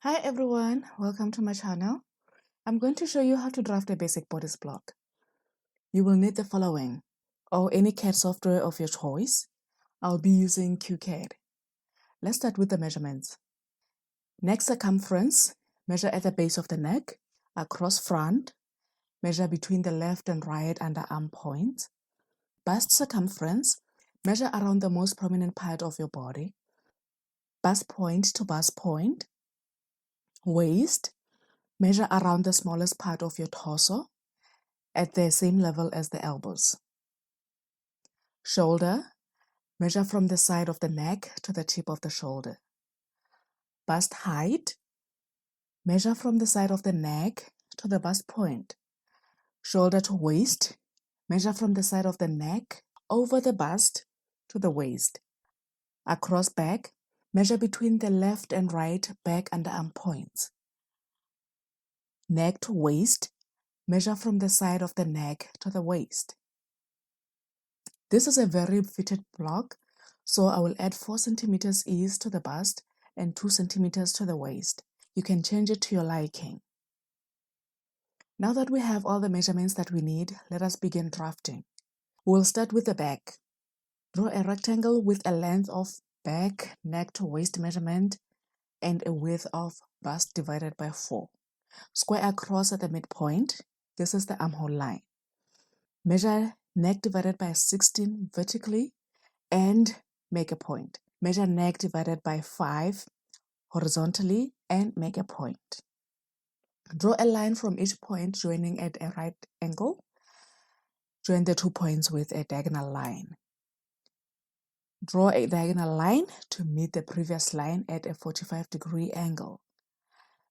Hi everyone, welcome to my channel. I'm going to show you how to draft a basic bodice block. You will need the following, or any CAD software of your choice. I'll be using QCAD. Let's start with the measurements. Neck circumference, measure at the base of the neck, across front, measure between the left and right underarm points. Bust circumference, measure around the most prominent part of your body. Bust point to bust point. Waist, measure around the smallest part of your torso at the same level as the elbows. Shoulder, measure from the side of the neck to the tip of the shoulder. Bust height, measure from the side of the neck to the bust point. Shoulder to waist, measure from the side of the neck over the bust to the waist. Across back, measure between the left and right back underarm points. Neck to waist, measure from the side of the neck to the waist. This is a very fitted block, so I will add 4 centimeters ease to the bust and 2 centimeters to the waist. You can change it to your liking. Now that we have all the measurements that we need, let us begin drafting. We'll start with the back. Draw a rectangle with a length of back, neck to waist measurement and a width of bust divided by 4. Square across at the midpoint. This is the armhole line. Measure neck divided by 16 vertically and make a point. Measure neck divided by 5 horizontally and make a point. Draw a line from each point joining at a right angle. Join the 2 points with a diagonal line. Draw a diagonal line to meet the previous line at a 45-degree angle.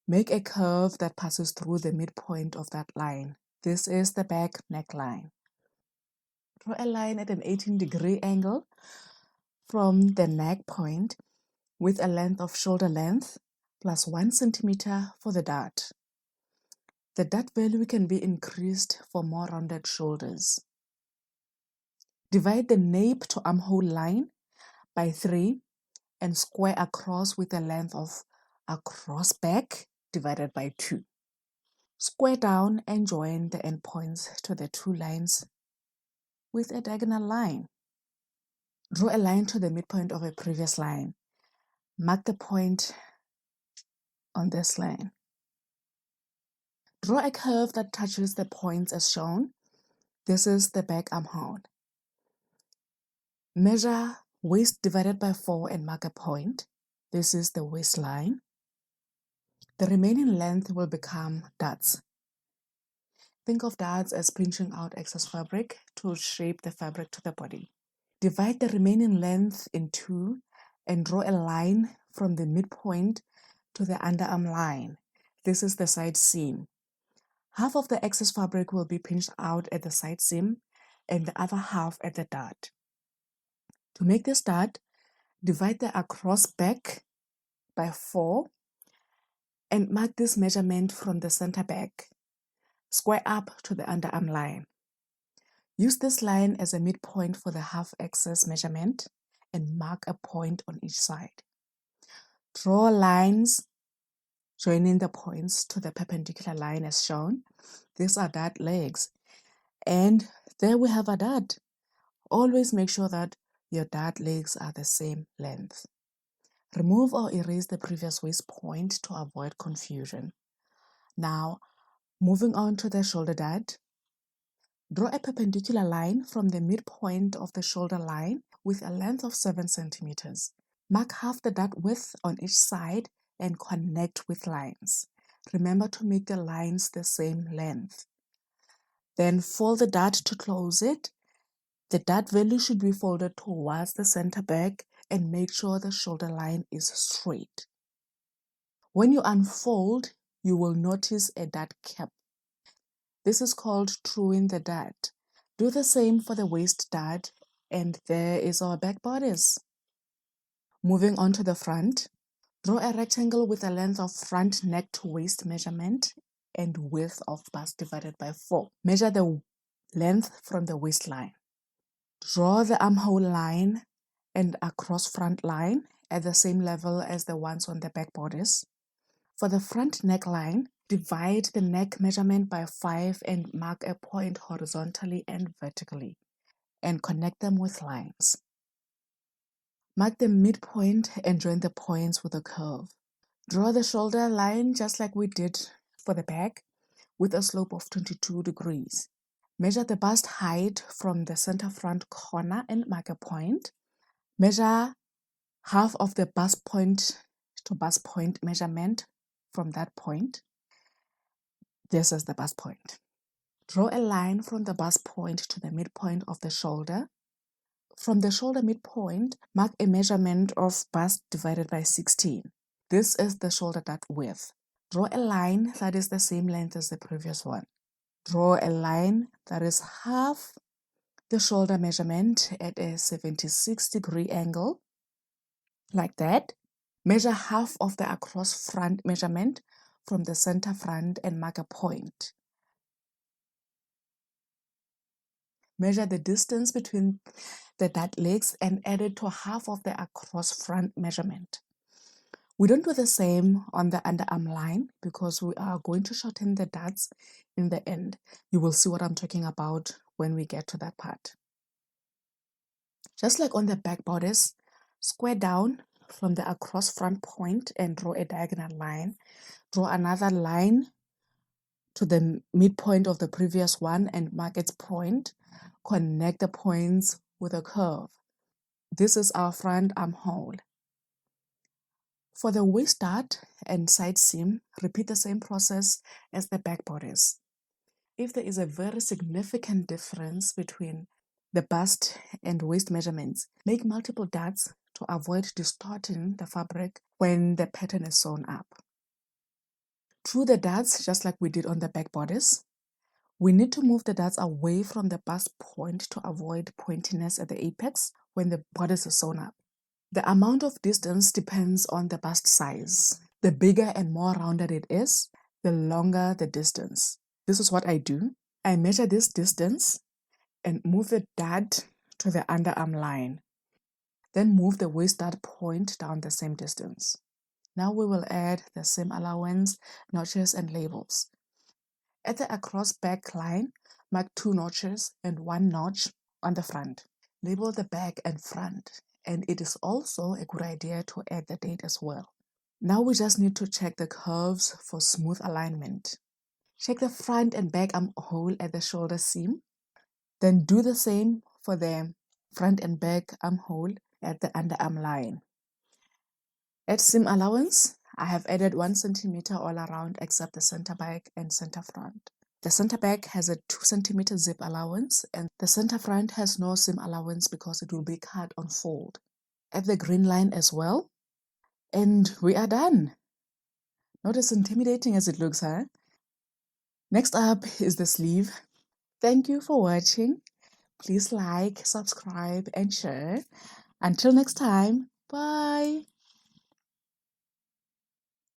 Make a curve that passes through the midpoint of that line. This is the back neckline. Draw a line at an 18-degree angle from the neck point with a length of shoulder length plus 1 centimeter for the dart. The dart value can be increased for more rounded shoulders. Divide the nape to armhole line by 3 and square across with a length of across back divided by 2. Square down and join the endpoints to the 2 lines with a diagonal line. Draw a line to the midpoint of a previous line. Mark the point on this line. Draw a curve that touches the points as shown. This is the back armhole. Measure waist divided by 4 and mark a point. This is the waistline. The remaining length will become darts. Think of darts as pinching out excess fabric to shape the fabric to the body. Divide the remaining length in 2 and draw a line from the midpoint to the underarm line. This is the side seam. Half of the excess fabric will be pinched out at the side seam and the other half at the dart. To make this dart, divide the across back by 4 and mark this measurement from the center back. Square up to the underarm line. Use this line as a midpoint for the half excess measurement and mark a point on each side. Draw lines joining the points to the perpendicular line as shown. These are dart legs. And there we have a dart. Always make sure that your dart legs are the same length. Remove or erase the previous waist point to avoid confusion. Now, moving on to the shoulder dart. Draw a perpendicular line from the midpoint of the shoulder line with a length of 7 centimeters. Mark half the dart width on each side and connect with lines. Remember to make the lines the same length. Then fold the dart to close it. The dart value should be folded towards the center back and make sure the shoulder line is straight. When you unfold, you will notice a dart cap. This is called truing the dart. Do the same for the waist dart, and there is our back bodice. Moving on to the front, draw a rectangle with a length of front neck to waist measurement and width of bust divided by 4. Measure the length from the waistline. Draw the armhole line and across front line at the same level as the ones on the back bodice. For the front neckline, divide the neck measurement by 5 and mark a point horizontally and vertically, and connect them with lines. Mark the midpoint and join the points with a curve. Draw the shoulder line just like we did for the back with a slope of 22 degrees. Measure the bust height from the center front corner and mark a point. Measure half of the bust point to bust point measurement from that point. This is the bust point. Draw a line from the bust point to the midpoint of the shoulder. From the shoulder midpoint, mark a measurement of bust divided by 16. This is the shoulder dart width. Draw a line that is the same length as the previous one. Draw a line that is half the shoulder measurement at a 76-degree angle, like that. Measure half of the across front measurement from the center front and mark a point. Measure the distance between the dart legs and add it to half of the across front measurement. We don't do the same on the underarm line because we are going to shorten the darts in the end. You will see what I'm talking about when we get to that part. Just like on the back bodice, square down from the across front point and draw a diagonal line. Draw another line to the midpoint of the previous one and mark its point. Connect the points with a curve. This is our front armhole. For the waist dart and side seam, repeat the same process as the back bodice. If there is a very significant difference between the bust and waist measurements, make multiple darts to avoid distorting the fabric when the pattern is sewn up. Through the darts, just like we did on the back bodice, we need to move the darts away from the bust point to avoid pointiness at the apex when the bodice is sewn up. The amount of distance depends on the bust size. The bigger and more rounded it is, the longer the distance. This is what I do. I measure this distance and move the dart to the underarm line. Then move the waist dart point down the same distance. Now we will add the seam allowance, notches, and labels. At the across back line, mark 2 notches and 1 notch on the front. Label the back and front, and it is also a good idea to add the date as well. Now we just need to check the curves for smooth alignment. Check the front and back armhole at the shoulder seam. Then do the same for the front and back armhole at the underarm line. Add seam allowance. I have added 1 centimeter all around except the center back and center front. The center back has a 2 centimeter zip allowance and the center front has no seam allowance because it will be cut on fold. Add the green line as well. And we are done. Not as intimidating as it looks, huh? Next up is the sleeve. Thank you for watching. Please like, subscribe, and share. Until next time, bye.